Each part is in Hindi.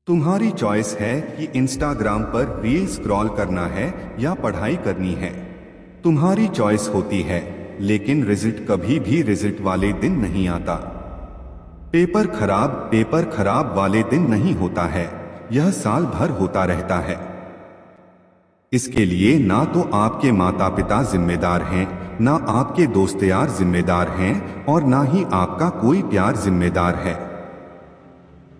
तुम्हारी चॉइस है कि इंस्टाग्राम पर रील स्क्रॉल करना है या पढ़ाई करनी है। तुम्हारी चॉइस होती है, लेकिन रिजल्ट कभी भी रिजल्ट वाले दिन नहीं आता। पेपर खराब वाले दिन नहीं होता है, यह साल भर होता रहता है। इसके लिए ना तो आपके माता पिता जिम्मेदार हैं, ना आपके दोस्त यार जिम्मेदार हैं, और ना ही आपका कोई प्यार जिम्मेदार है।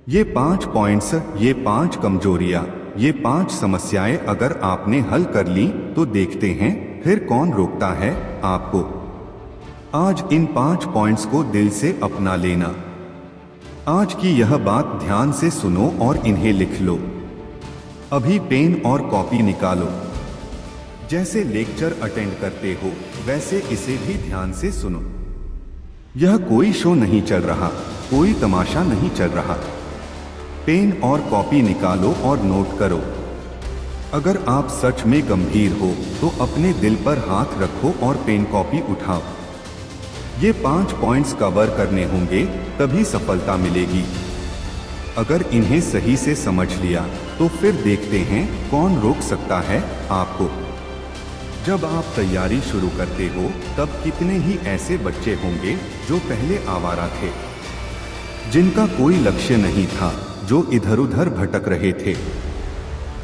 ये 5 पॉइंट्स, ये 5 कमजोरियां, ये 5 समस्याएं अगर आपने हल कर ली तो देखते हैं फिर कौन रोकता है आपको। आज इन 5 पॉइंट्स को दिल से अपना लेना। आज की यह बात ध्यान से सुनो और इन्हें लिख लो। अभी पेन और कॉपी निकालो। जैसे लेक्चर अटेंड करते हो वैसे इसे भी ध्यान से सुनो। यह कोई शो नहीं चल रहा, कोई तमाशा नहीं चल रहा। पेन और कॉपी निकालो और नोट करो। अगर आप सच में गंभीर हो तो अपने दिल पर हाथ रखो और पेन कॉपी उठाओ। ये 5 पॉइंट्स कवर करने होंगे, तभी सफलता मिलेगी। अगर इन्हें सही से समझ लिया तो फिर देखते हैं कौन रोक सकता है आपको। जब आप तैयारी शुरू करते हो तब कितने ही ऐसे बच्चे होंगे जो पहले आवारा थे, जिनका कोई लक्ष्य नहीं था, जो इधर उधर भटक रहे थे।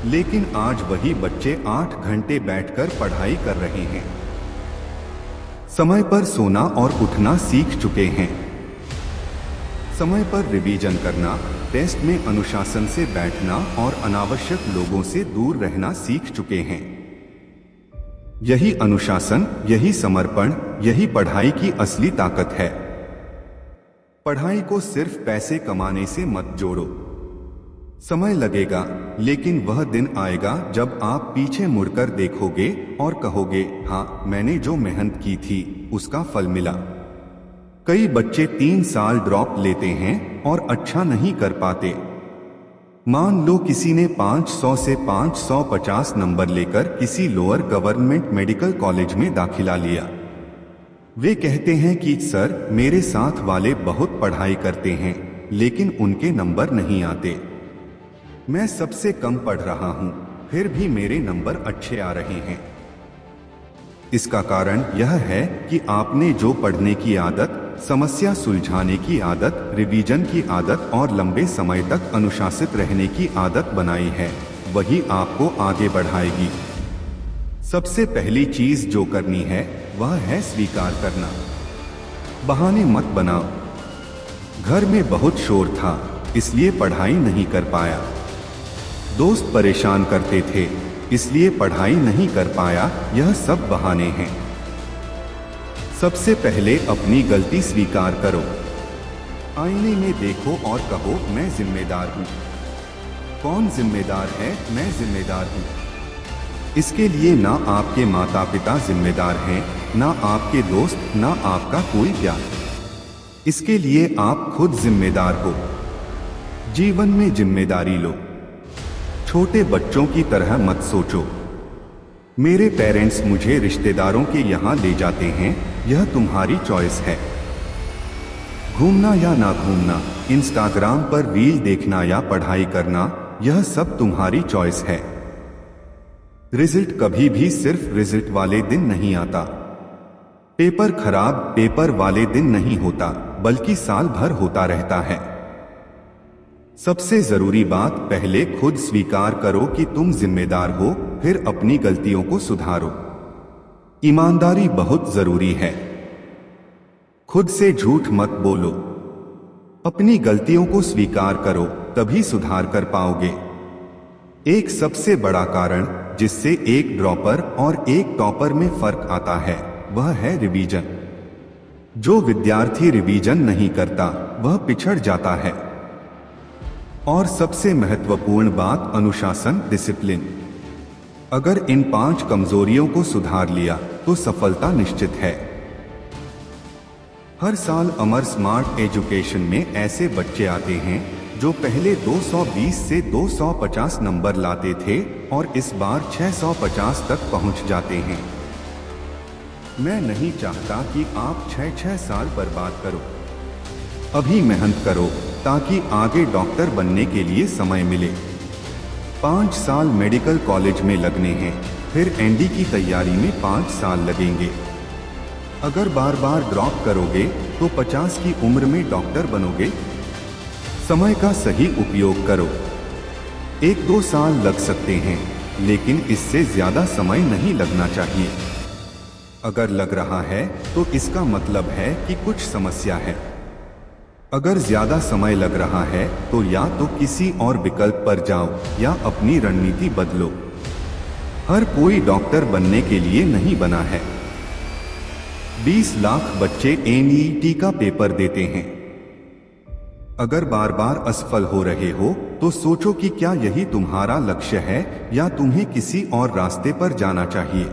लेकिन आज वही बच्चे 8 घंटे बैठकर पढ़ाई कर रहे हैं, समय पर सोना और उठना सीख चुके हैं, समय पर रिवीजन करना, टेस्ट में अनुशासन से बैठना और अनावश्यक लोगों से दूर रहना सीख चुके हैं। यही अनुशासन, यही समर्पण, यही पढ़ाई की असली ताकत है। पढ़ाई को सिर्फ पैसे कमाने से मत जोड़ो। समय लगेगा, लेकिन वह दिन आएगा जब आप पीछे मुड़कर देखोगे और कहोगे, हाँ, मैंने जो मेहनत की थी उसका फल मिला। कई बच्चे 3 साल ड्रॉप लेते हैं और अच्छा नहीं कर पाते। मान लो किसी ने 500 से 550 नंबर लेकर किसी लोअर गवर्नमेंट मेडिकल कॉलेज में दाखिला लिया। वे कहते हैं कि सर, मेरे साथ वाले बहुत पढ़ाई करते हैं लेकिन उनके नंबर नहीं आते। मैं सबसे कम पढ़ रहा हूं, फिर भी मेरे नंबर अच्छे आ रहे हैं। इसका कारण यह है कि आपने जो पढ़ने की आदत, समस्या सुलझाने की आदत, रिवीजन की आदत और लंबे समय तक अनुशासित रहने की आदत बनाई है, वही आपको आगे बढ़ाएगी। सबसे पहली चीज जो करनी है वह है स्वीकार करना। बहाने मत बनाओ। घर में बहुत शोर था इसलिए पढ़ाई नहीं कर पाया, दोस्त परेशान करते थे इसलिए पढ़ाई नहीं कर पाया, यह सब बहाने हैं। सबसे पहले अपनी गलती स्वीकार करो। आईने में देखो और कहो, मैं जिम्मेदार हूं। कौन जिम्मेदार है? मैं जिम्मेदार हूं। इसके लिए ना आपके माता पिता जिम्मेदार हैं, ना आपके दोस्त, ना आपका कोई प्यार। इसके लिए आप खुद जिम्मेदार हो। जीवन में जिम्मेदारी लो। छोटे बच्चों की तरह मत सोचो, मेरे पेरेंट्स मुझे रिश्तेदारों के यहाँ ले जाते हैं, यह तुम्हारी चॉइस है। घूमना या ना घूमना, इंस्टाग्राम पर रील देखना या पढ़ाई करना, यह सब तुम्हारी चॉइस है। रिजल्ट कभी भी सिर्फ रिजल्ट वाले दिन नहीं आता। पेपर खराब पेपर वाले दिन नहीं होता, बल्कि साल भर होता रहता है। सबसे जरूरी बात, पहले खुद स्वीकार करो कि तुम जिम्मेदार हो, फिर अपनी गलतियों को सुधारो। ईमानदारी बहुत जरूरी है। खुद से झूठ मत बोलो। अपनी गलतियों को स्वीकार करो, तभी सुधार कर पाओगे। एक सबसे बड़ा कारण जिससे एक ड्रॉपर और एक टॉपर में फर्क आता है, वह है रिवीजन। जो विद्यार्थी रिवीजन नहीं करता वह पिछड़ जाता है। और सबसे महत्वपूर्ण बात, अनुशासन, डिसिप्लिन। अगर इन 5 कमजोरियों को सुधार लिया तो सफलता निश्चित है। हर साल अमर स्मार्ट एजुकेशन में ऐसे बच्चे आते हैं जो पहले 220 से 250 नंबर लाते थे और इस बार 650 तक पहुंच जाते हैं। मैं नहीं चाहता कि आप 6 साल बर्बाद करो। अभी मेहनत करो, ताकि आगे डॉक्टर बनने के लिए समय मिले। 5 साल मेडिकल कॉलेज में लगने हैं, फिर एनडी की तैयारी में 5 साल लगेंगे। अगर बार बार ड्रॉप करोगे तो 50 की उम्र में डॉक्टर बनोगे। समय का सही उपयोग करो। 1-2 साल लग सकते हैं, लेकिन इससे ज्यादा समय नहीं लगना चाहिए। अगर लग रहा है तो इसका मतलब है कि कुछ समस्या है। अगर ज्यादा समय लग रहा है तो या तो किसी और विकल्प पर जाओ या अपनी रणनीति बदलो। हर कोई डॉक्टर बनने के लिए नहीं बना है। 20 लाख बच्चे एनईटी का पेपर देते हैं। अगर बार बार असफल हो रहे हो तो सोचो कि क्या यही तुम्हारा लक्ष्य है या तुम्हें किसी और रास्ते पर जाना चाहिए।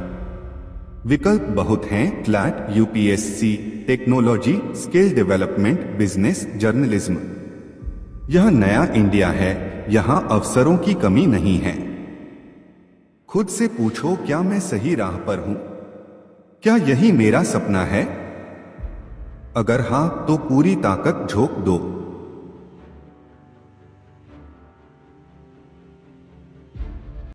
विकल्प बहुत हैं: CLAT, UPSC, technology, skill development, business, journalism. यह नया इंडिया है, यहाँ अवसरों की कमी नहीं है। खुद से पूछो, क्या मैं सही राह पर हूं? क्या यही मेरा सपना है? अगर हाँ तो पूरी ताकत झोंक दो।